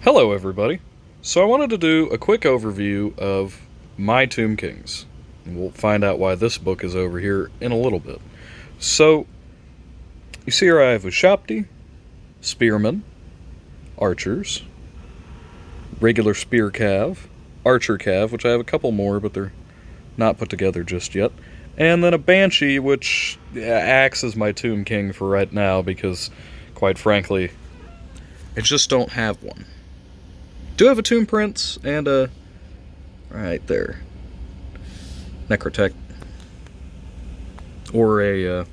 Hello everybody. So I wanted to do a quick overview of my Tomb Kings. And we'll find out why this book is over here in a little bit. So, you see here I have Ushabti, Spearmen, Archers, regular Spear Cav, Archer Cav, which I have a couple more, but they're not put together just yet. And then a Banshee, which acts as my Tomb King for right now because, quite frankly, I just don't have one. Do have a Tomb Prince and a... right there. Necrotech. Or a...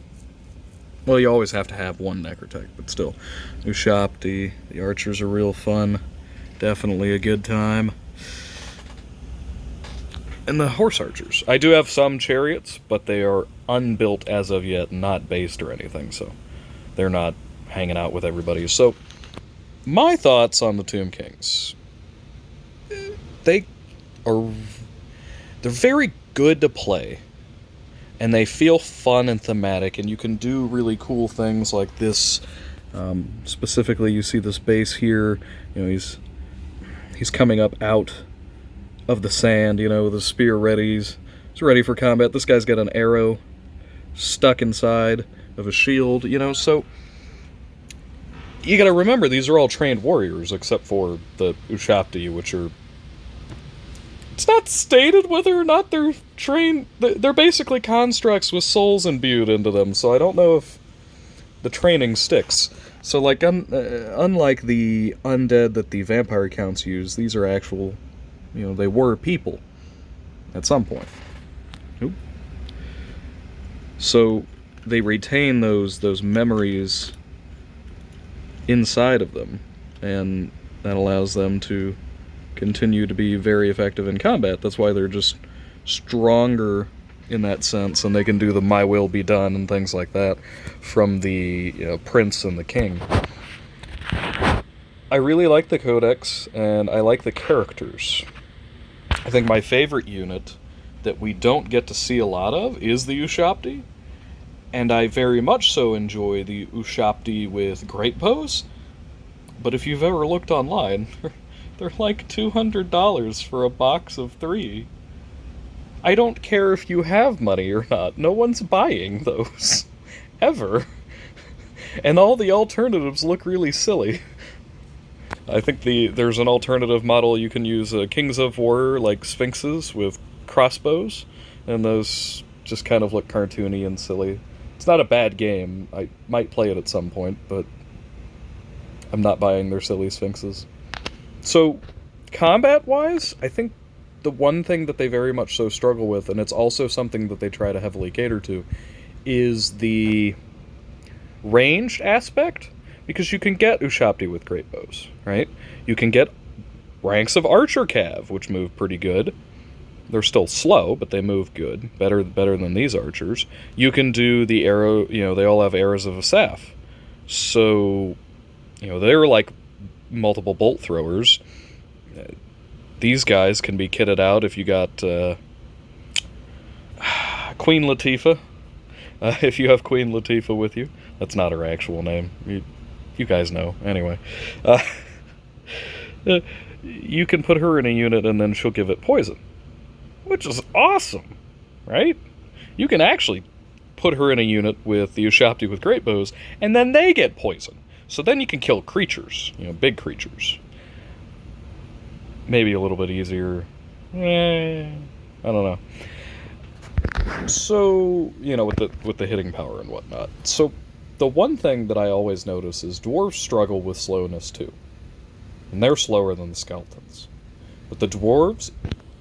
well, you always have to have one Necrotech, but still. Ushabti. The Archers are real fun. Definitely a good time. And the Horse Archers. I do have some Chariots, but they are unbuilt as of yet, not based or anything, so they're not hanging out with everybody. So, my thoughts on the Tomb Kings. They're very good to play, and they feel fun and thematic, and you can do really cool things like this. Specifically, you see this base here. You know, he's coming up out of the sand, you know, with his spear ready. He's ready for combat. This guy's got an arrow stuck inside of a shield, you know, so you gotta remember these are all trained warriors, except for the Ushabti, which are... it's not stated whether or not they're trained. They're basically constructs with souls imbued into them, so I don't know if the training sticks. So, like, unlike the undead that the vampire counts use, these are actual... you know, they were people at some point. Oop. So they retain those memories inside of them, and that allows them to continue to be very effective in combat. That's why they're just stronger in that sense, and they can do the "my will be done" and things like that from the, you know, prince and the king. I really like the codex, and I like the characters. I think my favorite unit that we don't get to see a lot of is the Ushabti, and I very much so enjoy the Ushabti with great bows, but if you've ever looked online, they're like $200 for a box of 3. I don't care if you have money or not, no one's buying those. Ever. And all the alternatives look really silly. I think there's an alternative model you can use, Kings of War, like Sphinxes with crossbows, and those just kind of look cartoony and silly. It's not a bad game. I might play it at some point, but I'm not buying their silly Sphinxes. So, combat-wise, I think the one thing that they very much so struggle with, and it's also something that they try to heavily cater to, is the ranged aspect. Because you can get Ushabti with great bows, right? You can get ranks of Archer Cav, which move pretty good. They're still slow, but they move good. Better than these archers. You can do the arrow, you know, they all have arrows of Asaph. So, you know, they're like multiple bolt throwers. These guys can be kitted out if you got Queen Latifah. If you have Queen Latifah with you. That's not her actual name. You guys know. Anyway. You can put her in a unit and then she'll give it poison. Which is awesome, right? You can actually put her in a unit with the Ushabti with great bows, and then they get poison. So then you can kill creatures, you know, big creatures. Maybe a little bit easier. I don't know. So, you know, with the hitting power and whatnot. So, the one thing that I always notice is dwarves struggle with slowness too. And they're slower than the skeletons. But the dwarves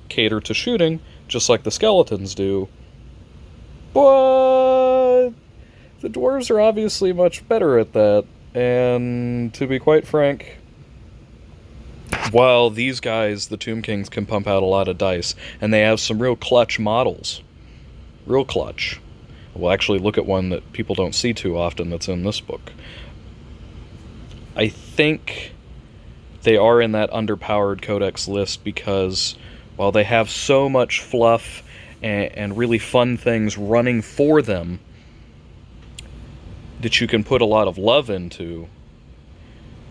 cater to shooting, just like the skeletons do. But the dwarves are obviously much better at that. And to be quite frank, while these guys, the Tomb Kings, can pump out a lot of dice, and they have some real clutch models. Real clutch. We'll actually look at one that people don't see too often that's in this book. I think they are in that underpowered codex list because while they have so much fluff and really fun things running for them that you can put a lot of love into,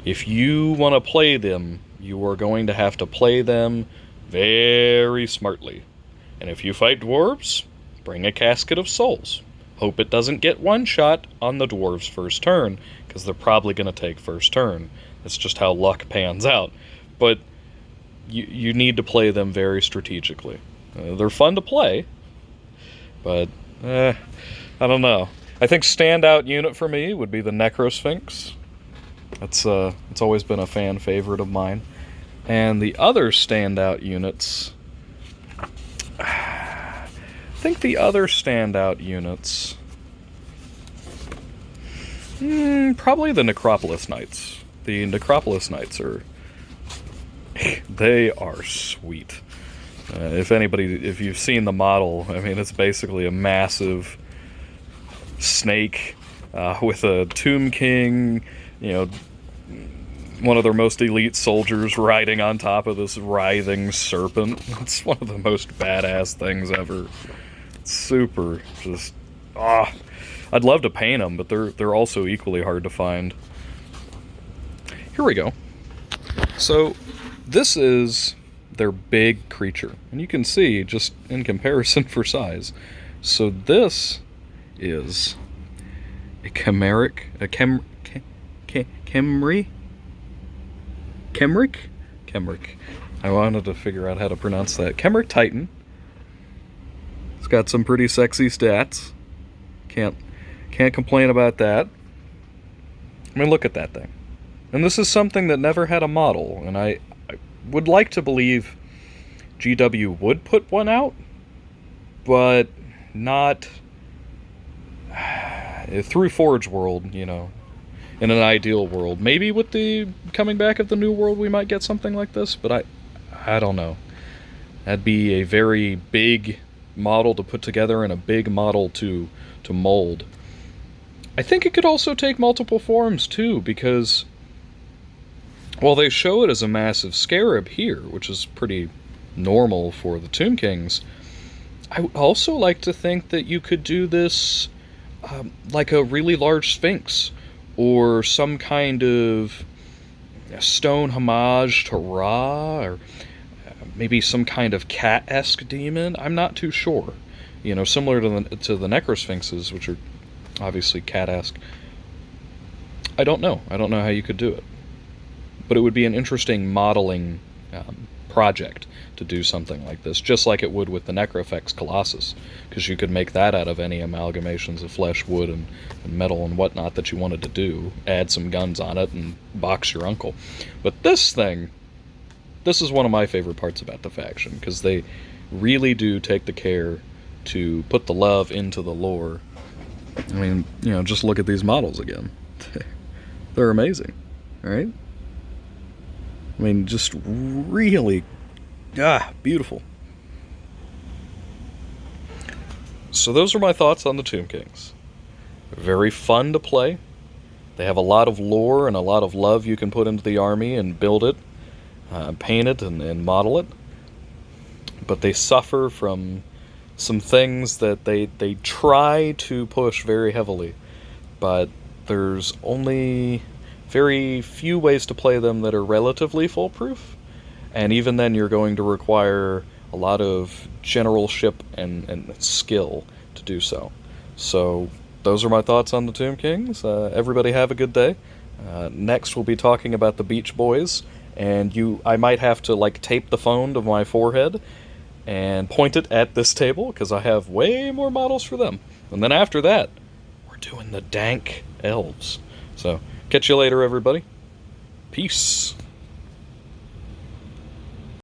if you want to play them, you are going to have to play them very smartly. And if you fight dwarves, bring a casket of souls. Hope it doesn't get one shot on the dwarves' first turn, because they're probably going to take first turn. That's just how luck pans out. But you need to play them very strategically. They're fun to play, but I don't know. I think standout unit for me would be the Necrosphinx. It's always been a fan favorite of mine. And the other standout units, I think the other standout units, probably the Necropolis Knights. The Necropolis Knights they are sweet. If you've seen the model, I mean, it's basically a massive snake with a Tomb King, one of their most elite soldiers riding on top of this writhing serpent. It's one of the most badass things ever. It's super, just, I'd love to paint them, but they're also equally hard to find. Here we go. So, this is their big creature. And you can see, just in comparison for size. So this is a Chemeric, Chemeric. I wanted to figure out how to pronounce that. Chemeric Titan. It's got some pretty sexy stats. Can't complain about that. I mean, look at that thing. And this is something that never had a model, and I would like to believe GW would put one out, but not through Forge World, in an ideal world. Maybe with the coming back of the New World we might get something like this, but I don't know. That'd be a very big model to put together and a big model to mold. I think it could also take multiple forms too, because while they show it as a massive scarab here, which is pretty normal for the Tomb Kings, I would also like to think that you could do this like a really large sphinx, or some kind of stone homage to Ra, or maybe some kind of cat-esque demon. I'm not too sure. Similar to the Necrosphinxes, which are obviously cat-esque. I don't know. I don't know how you could do it. But it would be an interesting modeling project to do something like this, just like it would with the Necrofex Colossus, because you could make that out of any amalgamations of flesh, wood, and metal and whatnot that you wanted to do. Add some guns on it and box your uncle. But this is one of my favorite parts about the faction, because they really do take the care to put the love into the lore. I mean, just look at these models again. They're amazing, right? I mean, just really, beautiful. So those are my thoughts on the Tomb Kings. They're very fun to play. They have a lot of lore and a lot of love you can put into the army and build it, paint it, and model it. But they suffer from some things that they try to push very heavily. But there's only very few ways to play them that are relatively foolproof, and even then you're going to require a lot of generalship and skill to do so. So those are my thoughts on the Tomb Kings. Everybody have a good day. Next we'll be talking about the Beach Boys, and I might have to tape the phone to my forehead and point it at this table, because I have way more models for them. And then after that, we're doing the dank elves. So catch you later, everybody. Peace.